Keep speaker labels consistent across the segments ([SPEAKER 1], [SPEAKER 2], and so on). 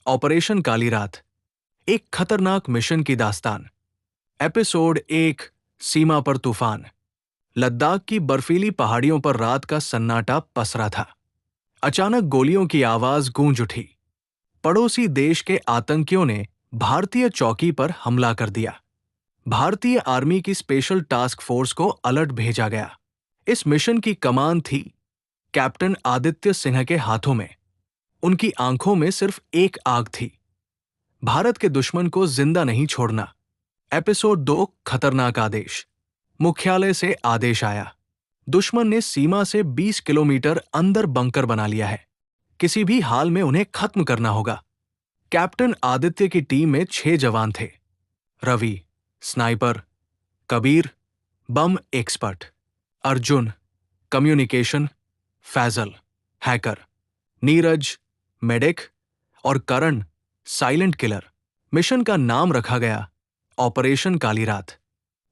[SPEAKER 1] Operation काली रात, एक खतरनाक मिशन की दास्तान। एपिसोड 1, सीमा पर तूफान। लद्दाख की बर्फीली पहाड़ियों पर रात का सन्नाटा पसरा था। अचानक गोलियों की आवाज गूंज उठी। पड़ोसी देश के आतंकियों ने भारतीय चौकी पर हमला कर दिया। भारतीय आर्मी की स्पेशल टास्क फोर्स को अलर्ट भेजा गया। इस मिशन की कमान थी कैप्टन आदित्य सिन्हा के हाथों में। उनकी आंखों में सिर्फ एक आग थी, भारत के दुश्मन को जिंदा नहीं छोड़ना। एपिसोड 2, खतरनाक आदेश। मुख्यालय से आदेश आया। दुश्मन ने सीमा से 20 किलोमीटर अंदर बंकर बना लिया है। किसी भी हाल में उन्हें खत्म करना होगा। कैप्टन आदित्य की टीम में 6 जवान थे। Ravi, sniper; Kabir, bomb expert; Arjun, communication; Faisal, hacker; Neeraj, medic; और करण, साइलेंट किलर। मिशन का नाम रखा गया ऑपरेशन काली रात।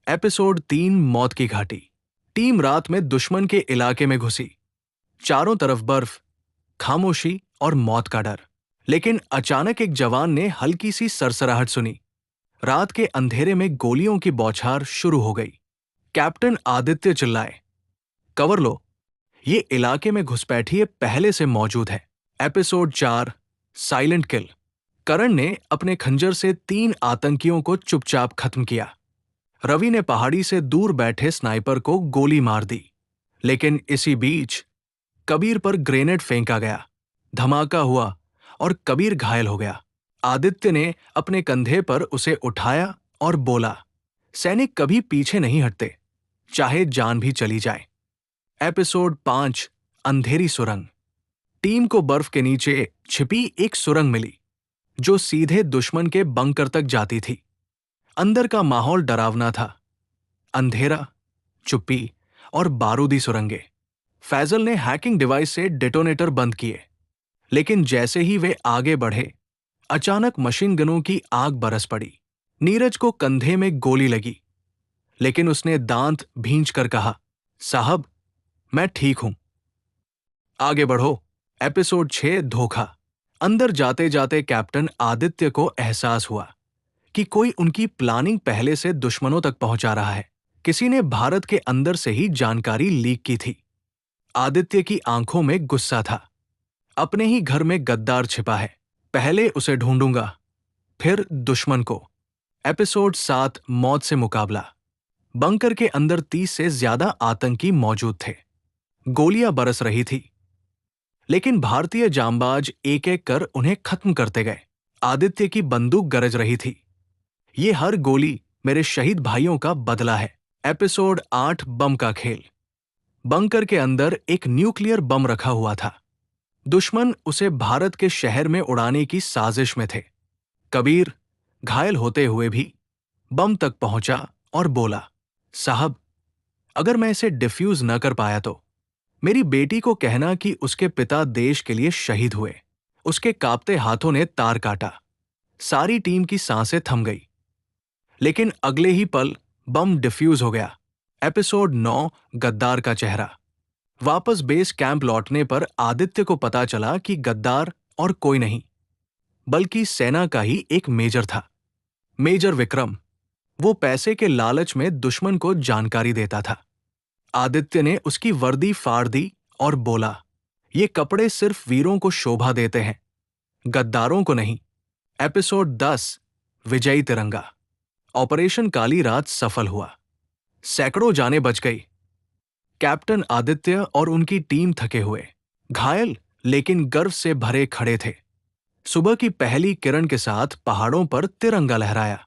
[SPEAKER 1] एपिसोड 3, मौत की घाटी। टीम रात में दुश्मन के इलाके में घुसी। चारों तरफ बर्फ, खामोशी और मौत का डर। लेकिन अचानक एक जवान ने हल्की सी सरसराहट सुनी। रात के अंधेरे में गोलियों की बौछार शुरू हो गई। कैप्टन आदित्य चिल्लाए, कवर लो, ये इलाके में घुसपैठिए पहले से मौजूद है। एपिसोड 4, साइलेंट किल। करण ने अपने खंजर से 3 आतंकियों को चुपचाप खत्म किया। रवि ने पहाड़ी से दूर बैठे स्नाइपर को गोली मार दी। लेकिन इसी बीच कबीर पर ग्रेनेड फेंका गया। धमाका हुआ और कबीर घायल हो गया। आदित्य ने अपने कंधे पर उसे उठाया और बोला, सैनिक कभी पीछे नहीं हटते, चाहे जान भी चली जाए। एपिसोड 5, अंधेरी सुरंग। टीम को बर्फ के नीचे छिपी एक सुरंग मिली, जो सीधे दुश्मन के बंकर तक जाती थी। अंदर का माहौल डरावना था। अंधेरा, चुप्पी और बारूदी सुरंगें। फैजल ने हैकिंग डिवाइस से डेटोनेटर बंद किए। लेकिन जैसे ही वे आगे बढ़े, अचानक मशीन गनों की आग बरस पड़ी। नीरज को कंधे में गोली लगी, लेकिन उसने दांत भींच कर कहा, साहब, मैं ठीक हूं, आगे बढ़ो। एपिसोड 6, धोखा। अंदर जाते जाते कैप्टन आदित्य को एहसास हुआ कि कोई उनकी प्लानिंग पहले से दुश्मनों तक पहुंचा रहा है। किसी ने भारत के अंदर से ही जानकारी लीक की थी। आदित्य की आंखों में गुस्सा था। अपने ही घर में गद्दार छिपा है, पहले उसे ढूंढूंगा, फिर दुश्मन को। एपिसोड 7, मौत से मुकाबला। बंकर के अंदर 30 से ज्यादा आतंकी मौजूद थे। गोलियां बरस रही थी, लेकिन भारतीय जांबाज एक एक कर उन्हें खत्म करते गए। आदित्य की बंदूक गरज रही थी, ये हर गोली मेरे शहीद भाइयों का बदला है। एपिसोड 8, बम का खेल। बंकर के अंदर एक न्यूक्लियर बम रखा हुआ था। दुश्मन उसे भारत के शहर में उड़ाने की साजिश में थे। कबीर, घायल होते हुए भी बम तक पहुंचा और बोला, साहब, अगर मैं इसे डिफ्यूज न कर पाया तो मेरी बेटी को कहना कि उसके पिता देश के लिए शहीद हुए। उसके कांपते हाथों ने तार काटा। सारी टीम की सांसें थम गई। लेकिन अगले ही पल बम डिफ्यूज हो गया। एपिसोड 9, गद्दार का चेहरा। वापस बेस कैंप लौटने पर आदित्य को पता चला कि गद्दार और कोई नहीं, बल्कि सेना का ही एक मेजर था। मेजर विक्रम। वो पैसे के लालच में दुश्मन को जानकारी देता था। आदित्य ने उसकी वर्दी फाड़ दी और बोला, ये कपड़े सिर्फ वीरों को शोभा देते हैं, गद्दारों को नहीं। एपिसोड 10, विजयी तिरंगा। ऑपरेशन काली रात सफल हुआ। सैकड़ों जानें बच गई। कैप्टन आदित्य और उनकी टीम थके हुए, घायल, लेकिन गर्व से भरे खड़े थे। सुबह की पहली किरण के साथ पहाड़ों पर तिरंगा लहराया।